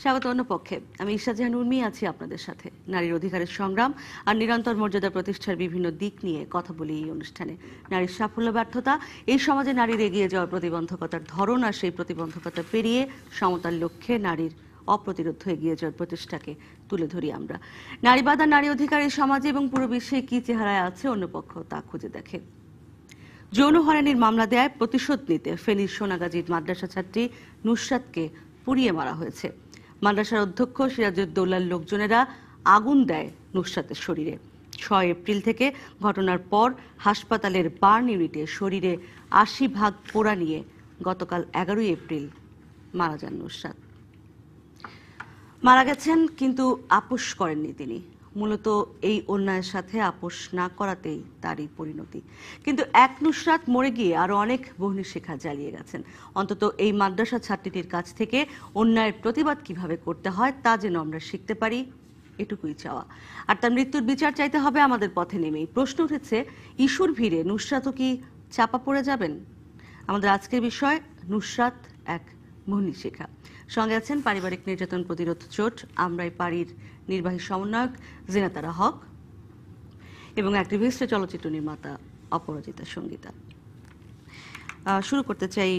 স্বাগত। অন্য পক্ষে আমি ঈশা জাহান উর্মি আছি আপনাদের সাথে। নারীর অধিকারের সংগ্রাম আর নিরন্তর মর্যাদা প্রতিষ্ঠার বিভিন্ন দিক নিয়ে কথা বলি এই অনুষ্ঠানে। নারীর সাফল্য ব্যর্থতা, এই সমাজে নারীর এগিয়ে যাওয়ার প্রতিবন্ধকতার ধরন আর সেই প্রতিবন্ধকতা পেরিয়ে সমতার লক্ষ্যে নারীর অপ্রতিরোধ এগিয়ে যাওয়ার প্রচেষ্টাকে তুলে ধরি আমরা। নারীবাদ আর নারী অধিকার এই সমাজে এবং পুরো বিশ্বে কি চেহারায় আছে অন্য পক্ষ তা খুঁজে দেখে। যৌন হয়রানির মামলা দেয় প্রতিশোধ নিতে ফেনীর সোনাগাজীর মাদ্রাসা ছাত্রী নুসরাতকে পুড়িয়ে মারা হয়েছে। মাদ্রাসার অধ্যক্ষ সিরাজউদ্দৌলার লোকজনেরা আগুন দেয় নুসরাতের শরীরে। 6 এপ্রিল থেকে ঘটনার পর হাসপাতালের বার্ন ইউনিটে শরীরে 80 ভাগ পোড়া নিয়ে গতকাল 11 এপ্রিল মারা যান নুসরাত। মারা গেছেন কিন্তু আপোষ করেননি তিনি। মূলত এই অন্যায়ের সাথে আপোষ না করাতেই তারই পরিণতি। কিন্তু এক নুসরাত মরে গিয়ে আরো অনেক বহ্নিশিখা জ্বালিয়ে গেছেন। অন্তত এই মাদ্রাসা ছাত্রীটির কাছ থেকে অন্যায়ের প্রতিবাদ কিভাবে করতে হয় তা যেন আমরা শিখতে পারি, এটুকুই চাওয়া। আর তার মৃত্যুর বিচার চাইতে হবে আমাদের পথে নেমেই। প্রশ্ন উঠেছে, ইস্যুর ভিড়ে নুসরাতও কি চাপা পড়ে যাবেন? আমাদের আজকের বিষয় নুসরাত এক বহ্নিশিখা। সঙ্গে আছেন পারিবারিক নির্যাতন প্রতিরোধ জোট আমরাই পারির নির্বাহী সমন্বয়ক জিনাতারা হক এবং অ্যাক্টিভিস্ট চলচ্চিত্র নির্মাতা অপরাজিতা সঙ্গীতা। শুরু করতে চাই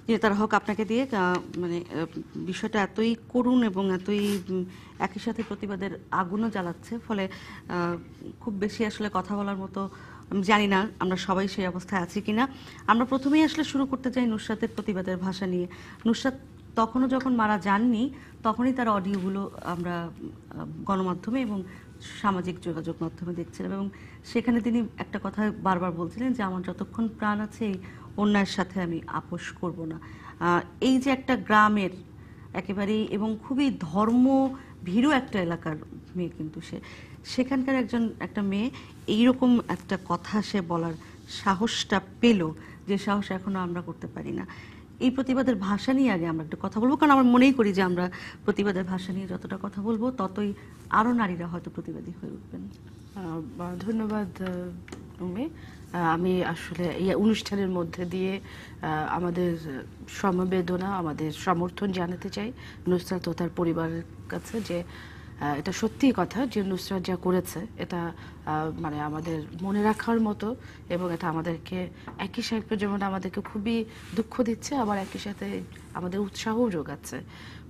জিনাতারা হক আপনাকে দিয়ে। মানে বিষয়টা এতই করুণ এবং এতই একই সাথে প্রতিবাদের আগুনও জ্বালাচ্ছে, ফলে খুব বেশি আসলে কথা বলার মতো আমি জানি না আমরা সবাই সেই অবস্থায় আছি কিনা। আমরা প্রথমেই আসলে শুরু করতে চাই নুসরাতের প্রতিবাদের ভাষা নিয়ে। নুসরাত তখনও যখন মারা যাননি তখনই তার অডিওগুলো আমরা গণমাধ্যমে এবং সামাজিক যোগাযোগ মাধ্যমে দেখছিলাম, এবং সেখানে তিনি একটা কথা বারবার বলছিলেন যে আমার যতক্ষণ প্রাণ আছে এই অন্যায়ের সাথে আমি আপোষ করব না। এই যে একটা গ্রামের একেবারেই এবং খুবই ধর্ম ভীরু একটা এলাকার মেয়ে, কিন্তু সেখানকার একটা মেয়ে এইরকম একটা কথা সে বলার সাহসটা পেল, যে সাহস এখনো আমরা করতে পারি না। এই প্রতিবাদের ভাষা নিয়ে আগে আমরা একটু কথা বলবো, কারণ আমরা মনেই করি যে আমরা প্রতিবাদের ভাষা নিয়ে যতটা কথা বলবো ততই আরো নারীরা হয়তো প্রতিবাদী হয়ে উঠবেন। ধন্যবাদ উম্মি। আমি আসলে এই অনুষ্ঠানের মধ্যে দিয়ে আমাদের সমবেদনা, আমাদের সমর্থন জানাতে চাই নুসরাত ও তার পরিবারের কাছে, যে এটা সত্যি কথা যে নুসরাত যা করেছে এটা মানে আমাদের মনে রাখার মতো, এবং এটা আমাদেরকে একই সাথে যেমন আমাদেরকে খুবই দুঃখ দিচ্ছে, আবার একই সাথে আমাদের উৎসাহও যোগাচ্ছে।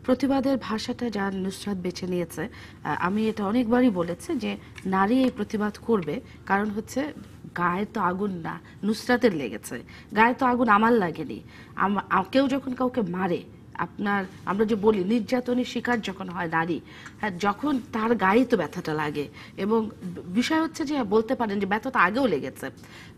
প্রতিবাদের ভাষাটা যা নুসরাত বেছে নিয়েছে, আমি এটা অনেকবারই বলেছি যে নারী এই প্রতিবাদ করবে, কারণ হচ্ছে গায়ে তো আগুন না নুসরাতের লেগেছে, গায়ে তো আগুন আমার লাগেনি। কেউ যখন কাউকে মারে, আমরা যে বলি নির্যাতনের শিকার যখন হয় নারী, হ্যাঁ, যখন তার গায়ে তো ব্যথাটা লাগে। এবং বিষয় হচ্ছে যে বলতে পারেন যে ব্যথাটা আগেও লেগেছে,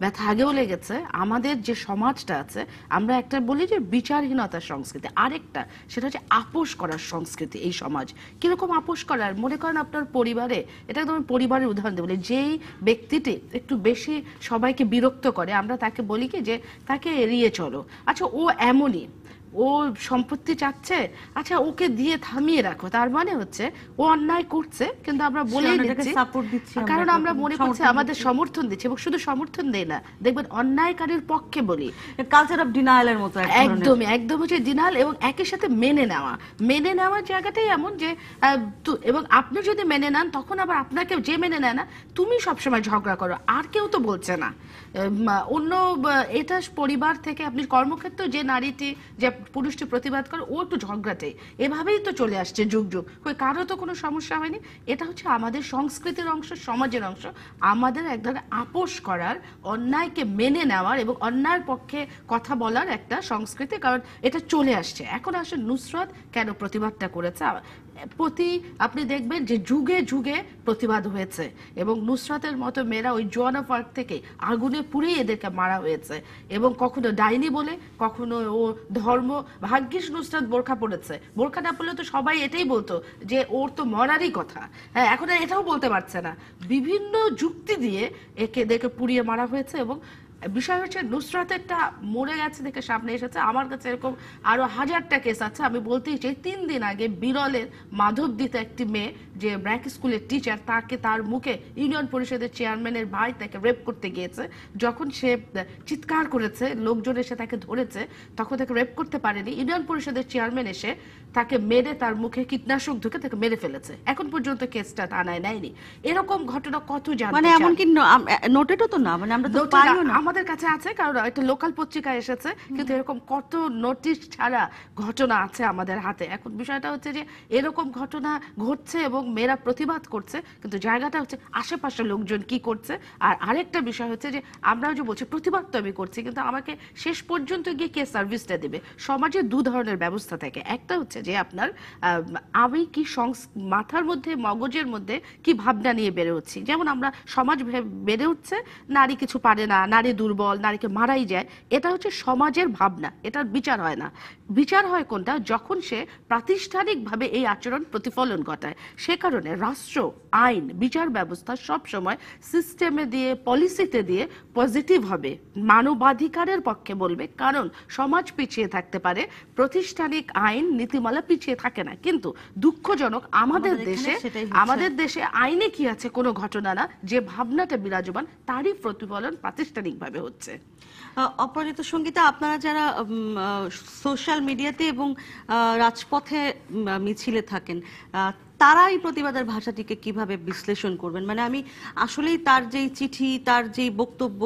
ব্যথা আগেও লেগেছে। আমাদের যে সমাজটা আছে, আমরা একটা বলি যে বিচারহীনতার সংস্কৃতি, আরেকটা সেটা হচ্ছে আপোষ করার সংস্কৃতি। এই সমাজ কিরকম আপোষ করার, মনে করেন আপনার পরিবারে, এটা একদম পরিবারের উদাহরণ দিয়ে বলি, যেই ব্যক্তিটি একটু বেশি সবাইকে বিরক্ত করে, আমরা তাকে বলি কি যে তাকে এড়িয়ে চলো। আচ্ছা, ও এমনই, ও সম্পত্তি চাচ্ছে, আচ্ছা ওকে দিয়ে থামিয়ে রাখো। তার মানে হচ্ছে ও অন্যায় করছে, কিন্তু আমরা বলেই দিচ্ছি, কারণ আমরা মনে করছি আমাদের সমর্থন দিচ্ছে, এবং শুধু সমর্থন দেই না, দেখবেন অন্যায়কারীর পক্ষে বলি। কালচার অফ ডিনায়ালের মতো একদম হচ্ছে ডিনায়াল, এবং একই সাথে মেনে নেওয়ার জায়গাটাই এমন যে এবং আপনি যদি মেনে নেন, তখন আবার আপনাকে যে মেনে নেয় না, তুমি সবসময় ঝগড়া করো, আর কেউ তো বলছে না অন্য। এটা পরিবার থেকে আপনি কর্মক্ষেত্রে যে নারীটি, যে পুরুষটি প্রতিবাদ করে, ও একটু ঝগড়াটে, এভাবেই তো চলে আসছে যুগ যুগ, কারো তো কোনো সমস্যা হয়নি। এটা হচ্ছে আমাদের সংস্কৃতির অংশ, সমাজের অংশ, আমাদের এক ধরনের আপোষ করার, অন্যায়কে মেনে নেওয়ার এবং অন্যায়ের পক্ষে কথা বলার একটা সংস্কৃতি, কারণ এটা চলে আসছে। এখন আসলে নুসরাত কেন প্রতিবাদটা করেছে, আপনি দেখবেন যে যুগে যুগে প্রতিবাদ হয়েছে, এবং নুসরাতের মতো মেয়েরা ওই জোয়ানা পার্ক থেকে আগুনে পুড়ে এদেরকে মারা হয়েছে, এবং কখনো ডাইনি বলে, কখনো ও ধর্ম। ভাগ্যিস নুসরাত বোরখা পড়েছে, বোরখা না পড়লে তো সবাই এটাই বলতো যে ওর তো মরারই কথা। হ্যাঁ, এখন এটাও বলতে পারছে না, বিভিন্ন যুক্তি দিয়ে এদেরকে পুড়িয়ে মারা হয়েছে। এবং বিষয় হচ্ছে নুসরাতেরটা মরে গেছে দেখে সামনে এসেছে, আমার কাছে এরকম আরো হাজারটা কেস আছে। আমি বলতেই চাই 3 দিন আগে বিরলের মাধবদীতে একটি মেয়ে যে ব্র্যাক স্কুলের টিচার, তাকে তার মুখে ইউনিয়ন পরিষদের চেয়ারম্যানের ভাই তাকে রেপ করতে গিয়েছে। যখন সে চিৎকার করেছে, লোকজন এসে তাকে ধরেছে, তখন তাকে রেপ করতে পারেনি। ইউনিয়ন পরিষদের চেয়ারম্যান এসে তাকে মেরে তার মুখে কীটনাশক ঢুকে তাকে মেরে ফেলেছে। এখন পর্যন্ত কেসটা থানায় নেয়নি। এরকম ঘটনা কত জানতে মানে চান? এমনকি নোটেডও তো না, মানে আমরা তো পাইও না। আমাদের কাছে আছে, কারণ একটা লোকাল পত্রিকায় এসেছে, কিন্তু এরকম কত নোটিশ ছাড়া ঘটনা আছে আমাদের হাতে। এখন বিষয়টা হচ্ছে যে এরকম ঘটনা ঘটছে এবং মেয়েরা প্রতিবাদ করছে, কিন্তু জায়গাটা হচ্ছে আশেপাশে লোকজন কি করছে। আর আরেকটা বিষয় হচ্ছে যে আমরা যে বলছি প্রতিবাদ তো আমি করছি, কিন্তু আমাকে শেষ পর্যন্ত গিয়ে কে সার্ভিসটা দেবে? সমাজে দু ধরনের ব্যবস্থা থাকে। একটা হচ্ছে যে আপনার আমি কি মাথার মধ্যে, মগজের মধ্যে কি ভাবনা নিয়ে বেড়ে উঠছি। যেমন আমরা সমাজ বেড়ে উঠছে নারী কিছু পারে না, নারী দুর্বল, নারীকে মারাই যায়, এটা হচ্ছে সমাজের ভাবনা, এটার বিচার হয় না। বিচার হয় কোনটা? যখন সে প্রাতিষ্ঠানিকভাবে এই আচরণ প্রতিফলন ঘটায়। সে কারণে রাষ্ট্র, আইন, বিচার ব্যবস্থা সব সময় সিস্টেমে দিয়ে, পলিসিতে দিয়ে পজিটিভ হবে, মানবাধিকারের পক্ষে বলবে। কারণ সমাজ পিছিয়ে থাকতে পারে, প্রাতিষ্ঠানিক আইন নীতিমালা পিছিয়ে থাকে না। কিন্তু দুঃখজনক আমাদের দেশে আইনে কি আছে কোনো ঘটনা না, যে ভাবনাটা বিরাজমান তারই প্রতিফলন প্রাতিষ্ঠানিকভাবে হচ্ছে। অপরাজিত সঙ্গীতা, আপনারা যারা সোশ্যাল মিডিয়াতে এবং রাজপথে মিছিলে থাকেন, তারা এই প্রতিবাদের ভাষাটিকে কিভাবে বিশ্লেষণ করবেন? মানে আমি আসলেই তার যেই চিঠি, তার যেই বক্তব্য,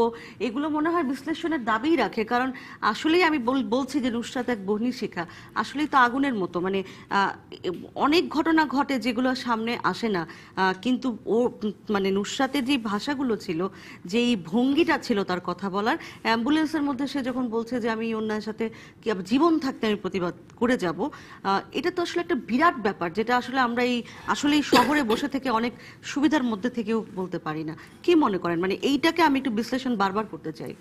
এগুলো মনে হয় বিশ্লেষণের দাবিই রাখে। কারণ আসলেই আমি বলছি যে নুসরাত এক বহ্নিশিখা, আসলেই তো আগুনের মতো। মানে অনেক ঘটনা ঘটে যেগুলো সামনে আসে না, কিন্তু ও মানে নুসরাতের যে ভাষাগুলো ছিল, যেই ভঙ্গিটা ছিল তার কথা বলার, অ্যাম্বুলেন্সের মধ্যে সে যখন বলছে যে আমি অন্যায়ের সাথে কি জীবন থাকতে আমি প্রতিবাদ করে যাব, এটা তো আসলে একটা বিরাট ব্যাপার, যেটা আসলে আমরা আসলে এই শহরে বসে থেকে অনেক সুবিধার মধ্যে থেকেও বলতে পারি না। কি মনে করেন? মানে এইটাকে আমি একটু বিশ্লেষণ বারবার করতে চাই।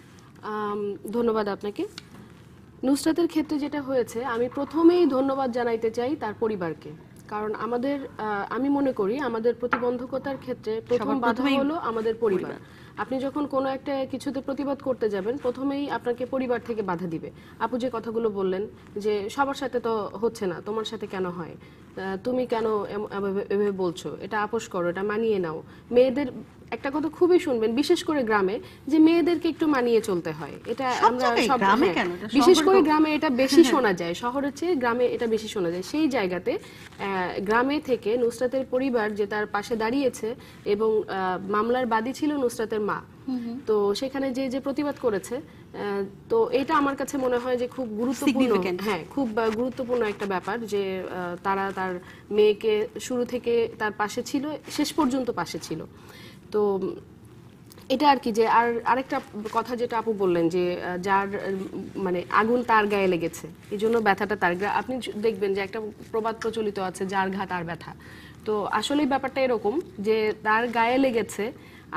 ধন্যবাদ আপনাকে। নুসরাতের ক্ষেত্রে যেটা হয়েছে, আমি প্রথমেই ধন্যবাদ জানাইতে চাই তার পরিবারকে। কারণ আমাদের, আমি মনে করি আমাদের প্রতিবন্ধকতার ক্ষেত্রে প্রথম বাধা হলো আমাদের পরিবার। আপনি যখন কোনো একটা কিছুতে প্রতিবাদ করতে যাবেন, প্রথমেই আপনাকে পরিবার থেকে বাধা দিবে। আপু যে কথাগুলো বললেন যে সবার সাথে তো হচ্ছে না, তোমার সাথে কেন হয়, তুমি কেন এভাবে বলছো, এটা আপোষ করো, এটা মানিয়ে নাও। মেয়েদের একটা কথা খুবই শুনবেন, বিশেষ করে গ্রামে, যে মেয়েদেরকে একটু মানিয়ে চলতে হয়। এটা আমরা সব, বিশেষ করে গ্রামে এটা বেশি শোনা যায়, শহরের চেয়ে গ্রামে এটা বেশি শোনা যায়। সেই জায়গাতে গ্রামে থেকে নুসরাতের পরিবার যে তার পাশে দাঁড়িয়েছে এবং মামলার বাদী ছিল নুসরাতের মা, তো সেখানে যে যে প্রতিবাদ করেছে, তো এটা আমার কাছে মনে হয় যে খুব গুরুত্বপূর্ণ। হ্যাঁ, খুব গুরুত্বপূর্ণ একটা ব্যাপার যে তারা তার মেয়েকে শুরু থেকে তার পাশে ছিল, শেষ পর্যন্ত পাশে ছিল। তো এটা আর কি, যে আরেকটা কথা যেটা আপু বললেন যে যার মানে আগুন তার গায়ে লেগেছে, এই জন্য ব্যথাটা তার গায়ে। আপনি দেখবেন যে একটা প্রবাদ প্রচলিত আছে, যার ঘা তার ব্যথা। তো আসলে ব্যাপারটা এরকম যে তার গায়ে লেগেছে,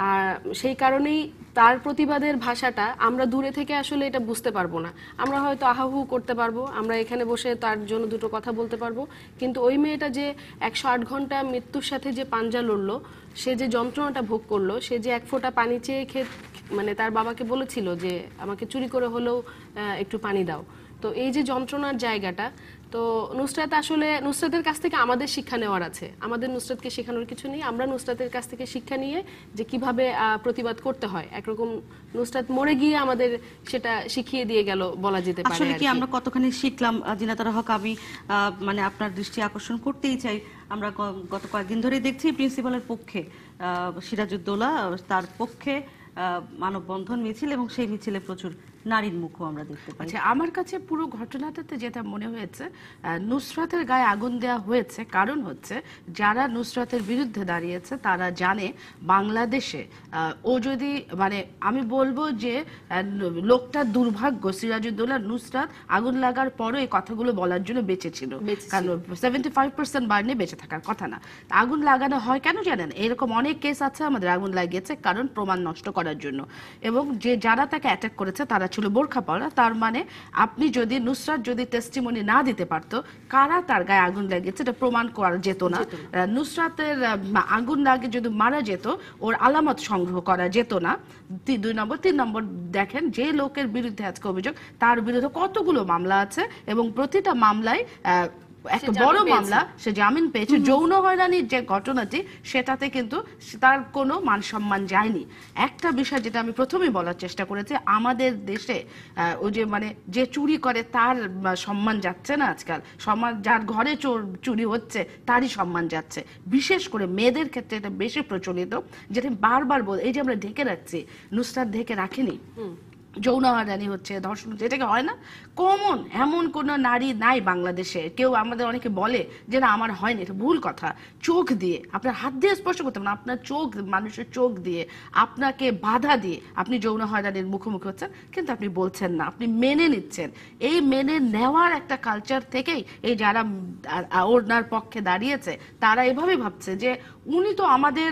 আর সেই কারণেই তার প্রতিবাদের ভাষাটা আমরা দূরে থেকে আসলে এটা বুঝতে পারবো না। আমরা হয়তো আহাহু করতে পারবো, আমরা এখানে বসে তার জন্য দুটো কথা বলতে পারবো, কিন্তু ওই মেয়েটা যে 108 ঘন্টা মৃত্যুর সাথে যে পাঞ্জা লড়লো, সে যে যন্ত্রণাটা ভোগ করলো, সে যে এক ফোঁটা পানি চেয়ে মানে তার বাবাকে বলেছিল যে আমাকে চুরি করে হলেও একটু পানি দাও। তো এই যে যন্ত্রণার জায়গাটা, তো নুসরাত আসলে, নুসরাতের কাছ থেকে আমাদের শিক্ষা নেওয়ার আছে। আমাদের নুসরাতকে শেখানোর কিছু নেই, আমরা নুসরাতের কাছ থেকে শিক্ষা নিয়ে যে কিভাবে প্রতিবাদ করতে হয়, একরকম নুসরাত মরে গিয়ে আমাদের সেটা শিখিয়ে দিয়ে গেল বলা যেতে পারে। আসলে কি আমরা কতখানি শিখলাম জিনাতারা হক, আমি মানে আপনার দৃষ্টি আকর্ষণ করতেই চাই। আমরা গত কয়েকদিন ধরে দেখছি প্রিন্সিপালের পক্ষে সিরাজউদ্দৌলা, তার পক্ষে মানববন্ধন মিছিল, এবং সেই মিছিলে প্রচুর নারীর মুখও আমরা দেখতে পাই। আচ্ছা, আমার কাছে পুরো ঘটনাটাতে যেটা মনে হয়েছে, নুসরাতের গায়ে আগুন দেওয়া হয়েছে কারণ হচ্ছে যারা নুসরাতের বিরুদ্ধে দাঁড়িয়েছে তারা জানে বাংলাদেশে ও যদি, মানে আমি বলবো যে লোকটা দুর্ভাগ্য, সিরাজউদ্দৌলা নুসরাত আগুন লাগার পরও এই কথাগুলো বলার জন্য বেঁচে ছিল। কারণ 75% বার্নে বেঁচে থাকার কথা না। আগুন লাগানো হয় কেন জানেন? এরকম অনেক কেস আছে আমাদের, আগুন লাগিয়েছে কারণ প্রমাণ নষ্ট করার জন্য, এবং যে যারা তাকে অ্যাটাক করেছে তারা ছিল বোরখা পরা, তার মানে আপনি যদি নুসরাত যদি টেস্টিমনি না দিতে পারতো কারা তার গায়ে আগুন লেগেছে এটা প্রমাণ করা যেত না। নুসরাতের আগুন লাগে যদি মারা যেত ওর আলামত সংগ্রহ করা যেত না। 2 নম্বর। 3 নম্বর, দেখেন যে লোকের বিরুদ্ধে আজকে অভিযোগ তার বিরুদ্ধে কতগুলো মামলা আছে এবং প্রতিটা মামলায় একটা বড় মামলা সে জামিন পেয়েছে। যৌন হয়রানির যে ঘটনাটি সেটাতে কিন্তু তার কোনো মান সম্মান যায়নি। একটা বিষয় যেটা আমি প্রথমেই বলার চেষ্টা করেছি, আমাদের দেশে ওই যে মানে যে চুরি করে তার সম্মান যাচ্ছে না আজকাল, সমাজ যার ঘরে চুরি হচ্ছে তারই সম্মান যাচ্ছে। বিশেষ করে মেয়েদের ক্ষেত্রে এটা বেশি প্রচলিত, যেটা বারবার এই যে আমরা ঢেকে রাখছি, নুসরাত ঢেকে রাখেনি। যৌন হয়রানি হচ্ছে, ধর্ষণ হচ্ছে, এটাকে হয় না কমন? এমন কোন নারী নাই বাংলাদেশে। কেউ আমাদের অনেকে বলে যে না আমার হয়নি, এটা ভুল কথা। চোখ দিয়ে, আপনার হাত দিয়ে স্পর্শ করতে না, আপনার চোখ, মানুষের চোখ দিয়ে আপনাকে বাধা দিয়ে আপনি যৌন হয়রানির মুখোমুখি হচ্ছেন, কিন্তু আপনি বলছেন না, আপনি মেনে নিচ্ছেন। এই মেনে নেওয়ার একটা কালচার থেকেই এই যারা ওনার পক্ষে দাঁড়িয়েছে তারা এভাবে ভাবছে যে উনি তো আমাদের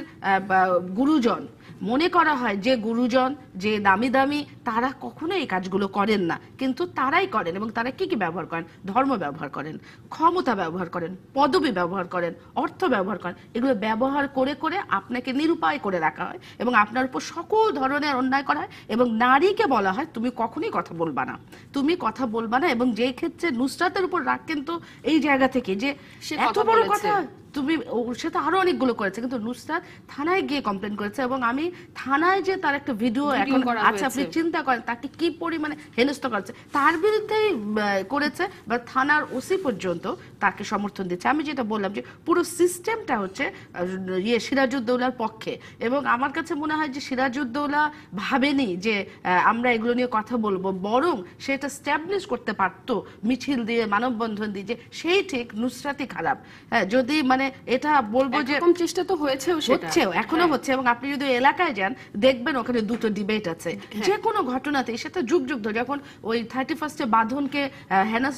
গুরুজন। মনে করা হয় যে গুরুজন, যে দামি দামি, তারা কখনো এই কাজগুলো করেন না, কিন্তু তারাই করেন। এবং তারা কি কি ব্যবহার করেন? ধর্ম ব্যবহার করেন, ক্ষমতা ব্যবহার করেন, পদবি ব্যবহার করেন, অর্থ ব্যবহার করেন। এগুলো ব্যবহার করে করে আপনাকে নিরুপায় করে রাখা হয় এবং আপনার উপর সকল ধরনের অন্যায় করা হয় এবং নারীকে বলা হয় তুমি কখনোই কথা বলবা না, তুমি কথা বলবা না। এবং যে ক্ষেত্রে নুসরাতের উপর রাগ কিন্তু এই জায়গা থেকে যে এত বড় কথা তুমি, সে তো আরো অনেকগুলো করেছে, কিন্তু নুসরাত থানায় গিয়ে কমপ্লেন করেছে। এবং আমি থানায় যে তার একটা ভিডিও এখন আছে, আপনি চিন্তা করেন তাকে কি পরিমাণে হেনস্থা করেছে, তার বিরুদ্ধেই করেছে বা থানার ওসি পর্যন্ত তাকে সমর্থন দিচ্ছে। আমি যেটা বললাম যে পুরো সিস্টেমটা হচ্ছে সিরাজউদ্দৌলার পক্ষে। এবং আমার কাছে মনে হয় যে সিরাজউদ্দৌলা ভাবেনি যে আমরা এগুলো নিয়ে কথা বলবো, বরং সেটা স্ট্যাবলিশ করতে পারতো মিছিল দিয়ে, মানববন্ধন দিয়ে, যে সেই ঠিক নুসরাতই খারাপ। হ্যাঁ, যদি মানে এটা বলবো যে চেষ্টা তো হচ্ছেও, এখনো হচ্ছে। এবং আপনি যদি এলাকায় যান দেখবেন ওখানে দুটো ডিবেট আছে যে কোনো ঘটনাতে। সেটা যুগ যুগ ধরে, যখন ওই 31 বাঁধনকে হ্যারাস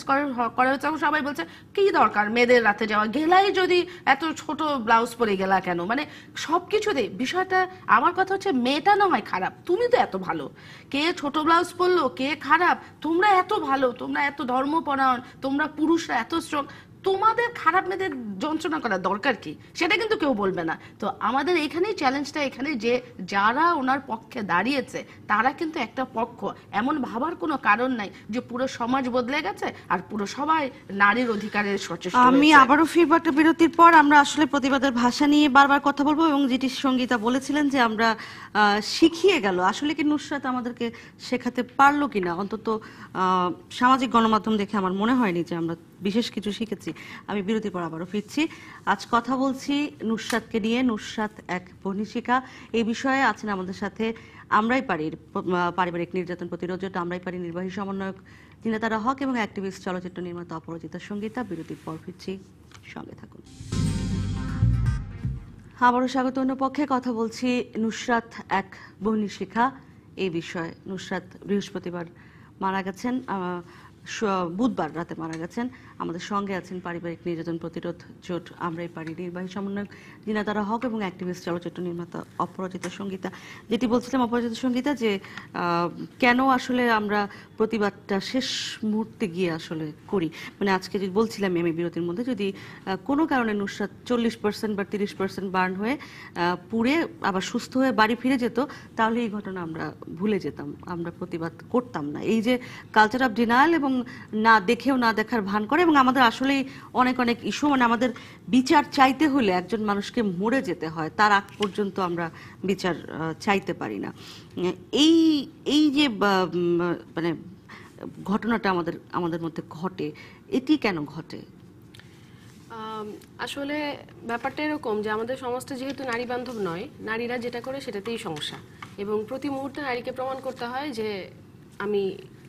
করা হচ্ছে তখন সবাই বলছে কি দরকার মেয়েদের রাতে যাওয়া, গেলাই যদি এত ছোট ব্লাউজ পরে গেলা কেন, মানে সবকিছুতে বিষয়টা। আমার কথা হচ্ছে মেয়েটা না হয় খারাপ, তুমি তো এত ভালো, কে ছোট ব্লাউজ পরলো, কে খারাপ? তোমরা এত ভালো, তোমরা এত ধর্মপরায়ণ, তোমরা পুরুষরা এত স্ট্রং, তোমাদের খারাপ মেয়েদের যন্ত্রণা করার দরকার কি? সেটা কিন্তু কেউ বলবে না। তো আমাদের এখানেই চ্যালেঞ্জটা, এখানে যে যারা ওনার পক্ষে দাঁড়িয়েছে তারা কিন্তু একটা পক্ষ, এমন ভাবার কোনো কারণ নাই যে পুরো সমাজ বদলে গেছে আর পুরো সবাই নারীর অধিকারের সচেষ্ট। আমি আবারও ফিরবো একটা বিরতির পর। আমরা আসলে প্রতিবাদের ভাষা নিয়ে বারবার কথা বলবো এবং যেটি সঙ্গীতা বলেছিলেন যে আমরা শিখিয়ে গেল, আসলে কি নুসরাত আমাদেরকে শেখাতে পারলো কিনা? অন্তত সামাজিক গণমাধ্যম দেখে আমার মনে হয়নি যে আমরা বিশেষ কিছু শিখেছি। আমি বিরতির পর আবারও ফিরছি। আজ কথা বলছি নুসরাতকে নিয়ে। নুসরাত এক বহিঃশিখা। এই বিষয়ে আছেন আমাদের সাথে আমরাই পারির পারিবারিক নির্যাতন প্রতিরোধ জোট আমরাই পারি নির্বাহী সমন্বয়ক জিনাতারা হক এবং অ্যাক্টিভিস্ট চলচ্চিত্র নির্মাতা অপরাজিতা সঙ্গীতা। বিরতির পর ফিরছি, সঙ্গে থাকুন। আবারও স্বাগত। অন্য পক্ষে কথা বলছি নুসরাত এক বহিঃশিখা এই বিষয়ে। নুসরাত বৃহস্পতিবার মারা গেছেন, বুধবার রাতে মারা গেছেন। আমাদের সঙ্গে আছেন পারিবারিক নির্যাতন প্রতিরোধ জোট আমরাই পারি নির্বাহী সমন্বয়ক জিনাতারা হক এবং অ্যাক্টিভিস্ট চলচ্চিত্র নির্মাতা অপরাজিতা সঙ্গীতা। যেটি বলছিলাম অপরাজিতা সঙ্গীতা, যে কেন আসলে আমরা প্রতিবাদটা শেষ মুহূর্তে গিয়ে আসলে করি। মানে আজকে যদি বলছিলাম আমি বিরতির মধ্যে, যদি কোনো কারণে নুসরাত 40% বা 30% বার্ন হয়ে পুড়ে আবার সুস্থ হয়ে বাড়ি ফিরে যেত, তাহলে এই ঘটনা আমরা ভুলে যেতাম, আমরা প্রতিবাদ করতাম না। এই যে কালচার অফ ডিনায়াল এবং না দেখেও না দেখার ভান করে, এবং আমাদের আসলেই অনেক অনেক ইস্যু, মানে আমাদের বিচার চাইতে হলে একজন মানুষকে মরে যেতে হয়, তার আগ পর্যন্ত আমরা বিচার চাইতে পারি না। এই এই যে মানে ঘটনাটা আমাদের মধ্যে ঘটে, এটি কেন ঘটে? আসলে ব্যাপারটা এরকম যে আমাদের সমাজটা যেহেতু নারী বান্ধব নয়, নারীরা যেটা করে সেটাতেই সমস্যা, এবং প্রতি মুহূর্তে নারীকে প্রমাণ করতে হয় যে আমি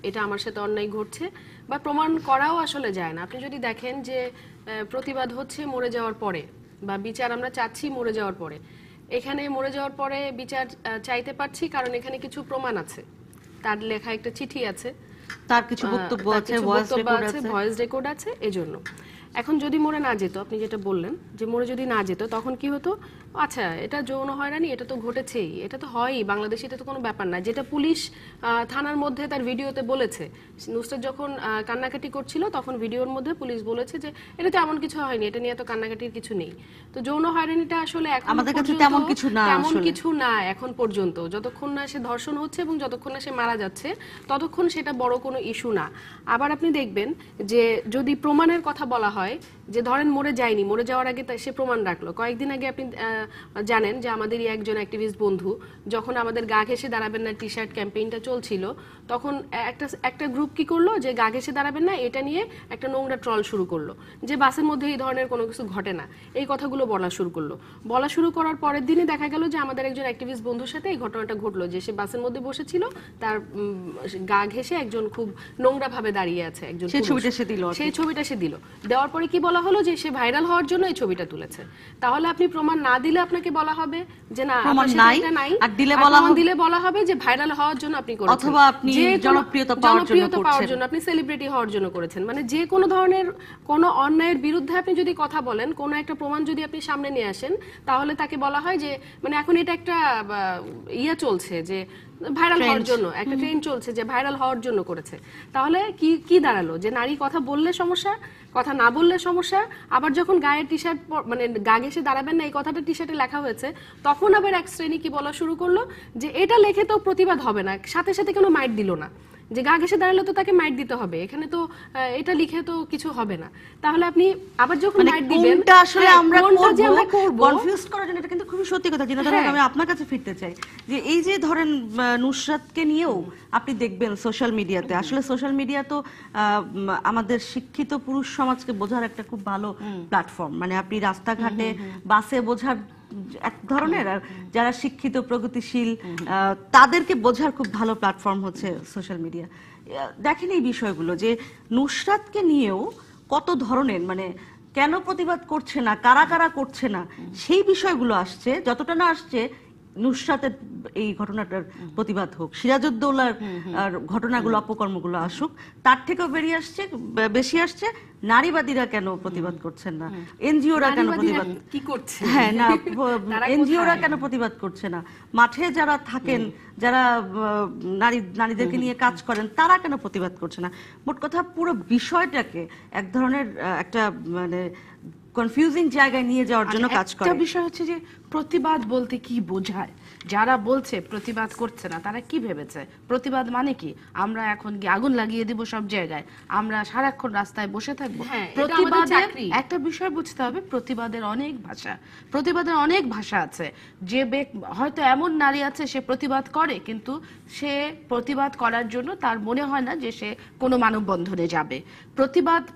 এটা আমার সাথে অন্যায় ঘটছে, বা প্রমাণ করাও আসলে যায় না। আপনি যদি দেখেন যে প্রতিবাদ হচ্ছে মরে যাওয়ার পরে, বা বিচার আমরা চাচ্ছি মরে যাওয়ার পরে, এখানে মরে যাওয়ার পরে বিচার চাইতে পারছি কারণ এখানে কিছু প্রমাণ আছে, তার লেখা একটা চিঠি আছে, তার কিছু বক্তব্য আছে, ভয়েস রেকর্ড আছে, এজন্য। এখন যদি মরে না যেত, আপনি যেটা বললেন যে মরে যদি না যেত, তখন কি হতো? আচ্ছা, এটা যৌন হয়রানি, এটা তো ঘটেছেই, এটা তো হয়ই বাংলাদেশে, এটা তো কোনো ব্যাপার না। যেটা পুলিশ থানার মধ্যে তার ভিডিওতে বলেছে, নুসরাত যখন কান্নাকাটি করছিল তখন ভিডিওর মধ্যে পুলিশ বলেছে যে এটা তো এমন কিছু হয়নি, এটা নিয়ে তো কান্নাকাটির কিছু নেই। তো যৌন হয়রানিটা আসলে এখন আমাদের কাছে তেমন কিছু না, তেমন কিছু না এখন পর্যন্ত, যতক্ষণ না সে ধর্ষণ হচ্ছে এবং যতক্ষণ না সে মারা যাচ্ছে ততক্ষণ সেটা বড় কোনো ইস্যু না। আবার আপনি দেখবেন যে যদি প্রমাণের কথা বলা হয়, যে ধরেন মরে যায়নি, মরে যাওয়ার আগে সে প্রমাণ রাখলো। কয়েকদিন আগে আপনি জানেন যে আমাদেরই একজন অ্যাক্টিভিস্ট বন্ধু, যখন আমাদের গা ঘেঁষে দাঁড়াবেন না টি শার্ট ক্যাম্পেইনটা চলছিল, তখন একটা গ্রুপ কি করলো, যে গা ঘেঁষে দাঁড়াবেন না এটা নিয়ে একটা নোংরা ট্রল শুরু করলো, যে বাসের মধ্যে এই ধরনের কোনো কিছু ঘটে না, এই কথাগুলো বলা শুরু করলো। বলা শুরু করার পরের দিনই দেখা গেল যে আমাদের একজন অ্যাক্টিভিস্ট বন্ধুর সাথে এই ঘটনাটা ঘটলো, যে সে বাসের মধ্যে বসেছিল, তার গা ঘেঁষে একজন খুব নোংরা ভাবে দাঁড়িয়ে আছে, একজন সেই পুরুষ। ছবিটা সে দিল, সেই ছবিটা সে দিল। দেওয়ার পরে কি বলা হলো, যে সে ভাইরাল হওয়ার জন্য এই ছবিটা তুলেছে। তাহলে আপনি প্রমাণ না দিলে আপনাকে বলা হবে যে না, প্রমাণ আপনার নাই, সেটা নাই, আর দিলে আর বলা প্রমাণ হবে, দিলে বলা হবে যে ভাইরাল হওয়ার জন্য আপনি করেছেন, অথবা আপনি যে কোনো- জনপ্রিয়তা পাওয়ার জন্য, আপনি সেলিব্রিটি হওয়ার জন্য করেছেন। মানে যে কোনো ধরনের কোনো অন্যায়ের বিরুদ্ধে আপনি যদি কথা বলেন, কোনো একটা প্রমাণ যদি আপনি সামনে নিয়ে আসেন, তাহলে তাকে বলা হয় যে মানে এখন এটা একটা ইয়ে চলছে যে ভাইরাল হওয়ার জন্য, একটা ট্রেন্ড চলছে যে ভাইরাল হওয়ার জন্য করেছে। তাহলে কি কি দাঁড়ালো, যে নারী কথা বললে সমস্যা, কথা না বললে সমস্যা। আবার যখন গায়ের টি শার্ট মানে গা ঘেঁষে দাঁড়াবেন না এই কথাটা টি শার্টে লেখা হয়েছে, তখন আবার এক শ্রেণী কি বলা শুরু করলো, যে এটা লেখে তো প্রতিবাদ হবে না, সাথে সাথে কোনো মাইট দিল না, যে গা ঘেঁষে দাঁড়ালে তো তাকে মাইট দিতে হবে, এখানে তো এটা লিখে তো কিছু হবে না। তাহলে আপনি আবার যখন মানে মাইট দিবেন, কোনটা আসলে হ্যাঁ, আমরা কোনটা যে আমরা করব, কনফিউজ করার জন্য, এটা কিন্তু খুবই সত্যি কথা। জিনাত হ্যাঁ। আমি আপনার কাছে ফিরতে চাই যে এই যে ধরেন নুসরাতকে নিয়েও আপনি দেখবেন সোশ্যাল মিডিয়াতে, আসলে সোশ্যাল মিডিয়া তো আমাদের শিক্ষিত পুরুষ সমাজকে বোঝার একটা খুব ভালো প্ল্যাটফর্ম। মানে আপনি রাস্তাঘাটে বাসে বোঝার এক ধরনের, আর যারা শিক্ষিত প্রগতিশীল তাদেরকে বোঝার খুব ভালো প্ল্যাটফর্ম হচ্ছে সোশ্যাল মিডিয়া। দেখেন এই বিষয়গুলো, যে নুসরাতকে নিয়েও কত ধরনের, মানে কেন প্রতিবাদ করছে না, কারা কারা করছে না, সেই বিষয়গুলো আসছে। যতটা না আসছে নুসরাতের এই ঘটনাটার প্রতিবাদ হোক, সিরাজউদ্দৌলার ঘটনাগুলো, অপকর্মগুলো আসুক, তার থেকেও বেশি আসছে নারীবাদীরা কেন প্রতিবাদ করছেন না, এনজিওরা কেন প্রতিবাদ কি করছে, হ্যাঁ না, তারা এনজিওরা কোথায়? কেন প্রতিবাদ করছে না, মাঠে যারা থাকেন, যারা নারীদেরকে নিয়ে কাজ করেন, তারা কেন প্রতিবাদ করছে না। মোট কথা পুরো বিষয়টাকে এক ধরনের একটা মানে কনফিউজিং জায়গায় নিয়ে যাওয়ার জন্য কাজ করে। একটা বিষয় হচ্ছে যে প্রতিবাদ বলতে কি বোঝায়, যারা বলছে প্রতিবাদ করছে না তারা কি ভেবেছে প্রতিবাদ মানে কি, আমরা এখন কি আগুন লাগিয়ে দিব সব জায়গায়, আমরা সারাক্ষণ রাস্তায় বসে থাকবো? হ্যাঁ, এটা আমাদের প্রতিবাদের চাকরি। একটা বিষয় বুঝতে হবে, প্রতিবাদের অনেক ভাষা, প্রতিবাদের অনেক ভাষা আছে। যে হয়তো এমন নারী আছে সে প্রতিবাদ করে, কিন্তু সে প্রতিবাদ করার জন্য তার মনে হয় না যে সে কোনো মানববন্ধনে যাবে।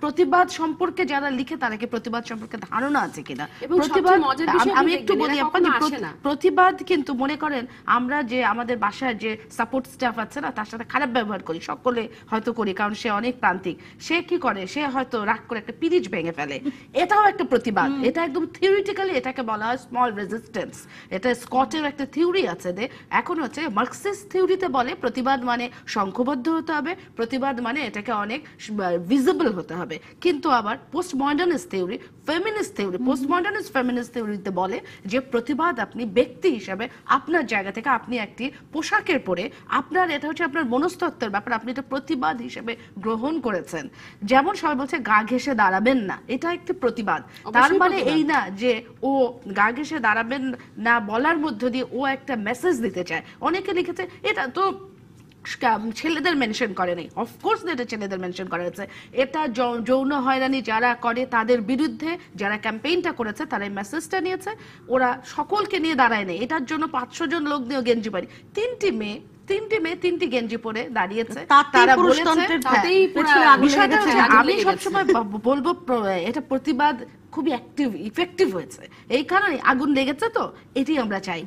প্রতিবাদ সম্পর্কে যারা লিখে তারা কি প্রতিবাদ সম্পর্কে ধারণা আছে কিনা? এবং প্রতিবাদ, সবচেয়ে মজার বিষয় আমি আপনি একটু দেখবেন, বলি এরা আপনাকে, কখনো আসে না। প্রতিবাদ কিন্তু মনে করেন আমরা যে আমাদের বাসায় যে সাপোর্ট স্টাফ আছে না, তার সাথে খারাপ ব্যবহার করি, সকলে হয়তো করি, কারণ সে অনেক প্রান্তিক। সে কি করে, সে হয়তো রাগ করে একটা পিরিচ ভেঙে ফেলে, এটাও একটা প্রতিবাদ। এটা একদম থিওরিটিক্যালি এটাকে বলা হয় স্মল রেজিস্ট্যান্স। এটা স্কটের একটা থিওরি আছে, এখন হচ্ছে মার্কসিস্ট থিওরিতে বলে প্রতিবাদ মানে সংঘবদ্ধ হতে হবে, প্রতিবাদ মানে এটাকে অনেক ভিজিবল হতে হবে। কিন্তু আবার post modernist theory, feminist theory, post modernist feminist থিওরিতে বলে যে প্রতিবাদ আপনি ব্যক্তি হিসাবে আপনার জায়গা থেকে, আপনি একটি পোশাকের পরে, আপনার এটা হচ্ছে আপনার মনস্তত্ত্বের ব্যাপার, আপনি এটা প্রতিবাদ হিসেবে গ্রহণ করেছেন। যেমন সবাই বলছে গা ঘেঁষে দাঁড়াবেন না, এটা একটি প্রতিবাদ। তার মানে এই না যে ও গা ঘেঁষে দাঁড়াবেন না বলার মধ্য দিয়ে ও একটা মেসেজ দিতে চায়। অনেকে লিখেছে এটা তো ছেলেদের মেনশন করে নেই, অফকোর্স এটা ছেলেদের মেনশন করা হয়েছে। এটা যৌন হয়রানি যারা করে তাদের বিরুদ্ধে যারা ক্যাম্পেইনটা করেছে তারা এই মেসেজটা নিয়েছে। ওরা সকলকে নিয়ে দাঁড়ায় নেই, এটার জন্য 500 জন লোক নিয়ে গেঞ্জি পারি, তিনটি মেয়ে তিনটি গেঞ্জি পরে দাঁড়িয়েছে, তারা বলেছে তাতেই বিষয়টা হচ্ছে, আমি সবসময় বলবো এটা প্রতিবাদ খুবই অ্যাক্টিভ ইফেক্টিভ হয়েছে, এই কারণে আগুন লেগেছে। তো এটি আমরা চাই,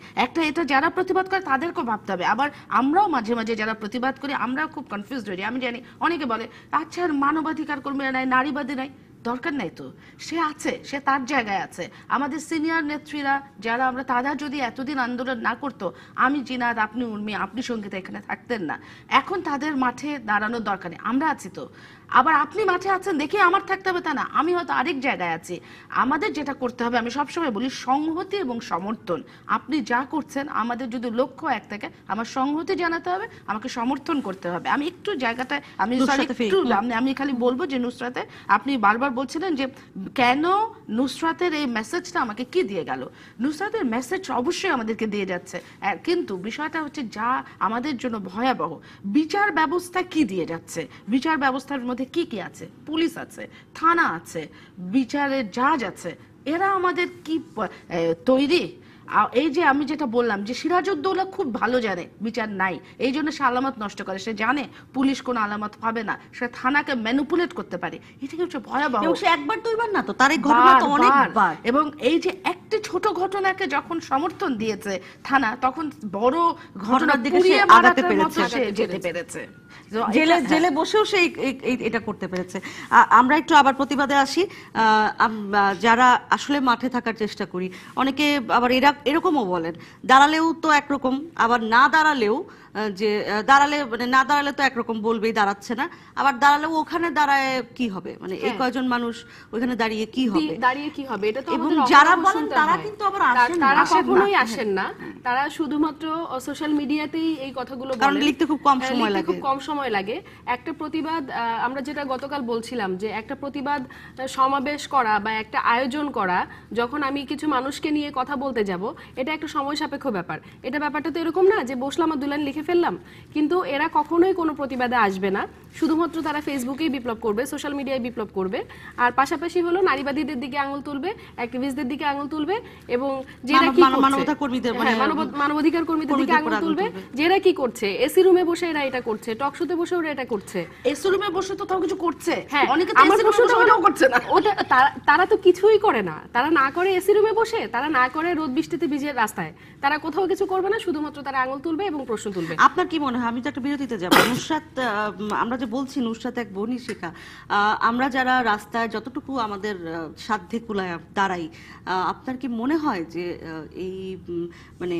এটা যারা প্রতিবাদ করে তাদেরকেও ভাবতে হবে। আবার আমরাও মাঝে মাঝে যারা প্রতিবাদ করি আমরাও খুব কনফিউজড হই। আমি জানি অনেকে বলে আচ্ছা মানবাধিকার কর্মীরা নাই, নারীবাদী নাই, দরকার নাই তো, সে আছে, সে তার জায়গায় আছে। আমাদের সিনিয়র নেত্রীরা যারা আমরা, তারা যদি এতদিন আন্দোলন না করতো, আমি জিনাত, আপনি উর্মি, আপনি সঙ্গীতা এখানে থাকতেন না। এখন তাদের মাঠে দাঁড়ানোর দরকার নেই, আমরা আছি তো। আবার আপনি মাঠে আছেন দেখে আমার থাকতে হবে তা না, আমি হয়তো আরেক জায়গায় আছি। আমাদের যেটা করতে হবে, আমি সবসময় বলি সংহতি এবং সমর্থন। আপনি যা করছেন, আমাদের যদি লক্ষ্য এক থাকে, আমার সংহতি জানাতে হবে, আমাকে সমর্থন করতে হবে। আমি একটু জায়গাটায় আমি আমি খালি বলবো যে নুসরাতে, আপনি বারবার বলছিলেন যে কেন নুসরাতের এই মেসেজটা আমাকে কি দিয়ে গেল। নুসরাতের মেসেজ অবশ্যই আমাদেরকে দিয়ে যাচ্ছে, কিন্তু বিষয়টা হচ্ছে যা আমাদের জন্য ভয়াবহ, বিচার ব্যবস্থা কি দিয়ে যাচ্ছে। বিচার ব্যবস্থার মধ্যে কি কি আছে? পুলিশ আছে, থানা আছে, বিচারের জাজ আছে, এরা আমাদের কি তৈরি? এই যে আমি যেটা বললাম যে সিরাজউদ্দৌলা খুব ভালো জানে বিচার নাই, এই জন্য সে আলামত নষ্ট করে। সে জানে পুলিশ কোনো আলামত পাবে না, সে থানাকে ম্যানিপুলেট করতে পারে। এটা হচ্ছে ভয়াবহ। সে একবার দুইবার না তো, তার এই ঘটনা তো অনেকবার। এবং এই যে একটি ছোট ঘটনাকে যখন সমর্থন দিয়েছে থানা, তখন বড় ঘটনার দিকে সে আগাতে পেরেছে, যেতে পেরেছে। জেলে বসেও সে এটা করতে পেরেছে। আমরা একটু আবার প্রতিবাদে আসি। যারা আসলে মাঠে থাকার চেষ্টা করি, অনেকে আবার এরকমও বলেন দাঁড়ালেও তো একরকম, আবার না দাঁড়ালেও যে দাঁড়ালে মানে না দাঁড়ালে তো একরকম বলবেই, দাঁড়াচ্ছে না, আবার দাঁড়ালেও ওখানে দাঁড়ায় কি হবে, মানে এই কয়জন মানুষ ওখানে দাঁড়িয়ে কি হবে, এটা তো এবং যারা বলেন তারা কিন্তু আবার তারা কখনোই আসেন না, তারা শুধুমাত্র সোশ্যাল মিডিয়াতেই এই কথাগুলো বলেন, কারণ লিখতে খুব কম সময় লাগে। খুব কম সময় লাগে। একটা প্রতিবাদ, আমরা যেটা গতকাল বলছিলাম যে একটা প্রতিবাদ সমাবেশ করা বা একটা আয়োজন করা, যখন আমি কিছু মানুষকে নিয়ে কথা বলতে যাব, এটা একটা সময় সাপেক্ষ ব্যাপার। এটা ব্যাপারটা তো এরকম না যে বসলাম আর 2 লাইন লিখে ফেললাম। কিন্তু এরা কখনোই কোনো প্রতিবাদে আসবে না, শুধুমাত্র তারা ফেসবুকেই বিপ্লব করবে, সোশ্যাল মিডিয়ায় বিপ্লব করবে, আর পাশাপাশি হলো নারীবাদীদের দিকে আঙুল তুলবে, অ্যাক্টিভিস্টদের দিকে আঙুল তুলবে, এবং যেটা কি মানবাধিকার কর্মীদের দিকে আঙুল তুলবে, যেটা কি করছে এসি রুমে বসে এরা এটা করছে, টক শোতে বসে ওরা এটা করছে। এসি রুমে বসে তো তাও কিছু করছে, হ্যাঁ, অনেকে তো এসি রুমে বসেও করছে না। ওটা তারা তো কিছুই করে না, তারা না করে এসি রুমে বসে, তারা না করে রোদ বৃষ্টিতে ভিজে রাস্তায়, তারা কোথাও কিছু করবে না, শুধুমাত্র তারা আঙুল তুলবে এবং প্রশ্ন তুলবে। আপনার কি মনে হয়, আমি তো একটা বিরতিতে যাব, নুসরাত, আমরা যে বলছি নুসরাত এক বনি শিখা, আমরা যারা রাস্তায় যতটুকু আমাদের সাধ্যে কুলায় দাঁড়াই, আপনার কি মনে হয় যে এই মানে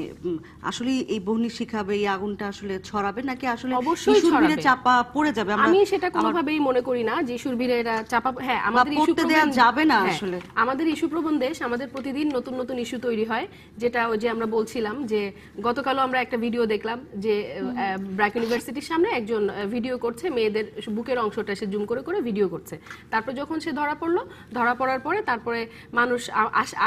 আসলে এই বনি শিখা বা এই আগুনটা আসলে ছড়াবে, নাকি আসলে অবশ্যই ছড়াবে, চাপা পড়ে যাবে? আমি সেটা কোনোভাবেই মনে করি না যে সুরভিরে এরা চাপা, হ্যাঁ আমাদের ইস্যু দেয়া যাবে না। আসলে আমাদের ইস্যু প্রবণ দেশ, আমাদের প্রতিদিন নতুন নতুন ইস্যু তৈরি হয়, যেটা ওই যে আমরা বলছিলাম যে গতকালও আমরা একটা ভিডিও দেখলাম যে ব্র্যাক ইউনিভার্সিটির সামনে একজন ভিডিও করছে, মেয়েদের বুকের অংশটা সে জুম করে করে ভিডিও করছে। তারপর যখন সে ধরা পড়ার পরে তারপরে মানুষ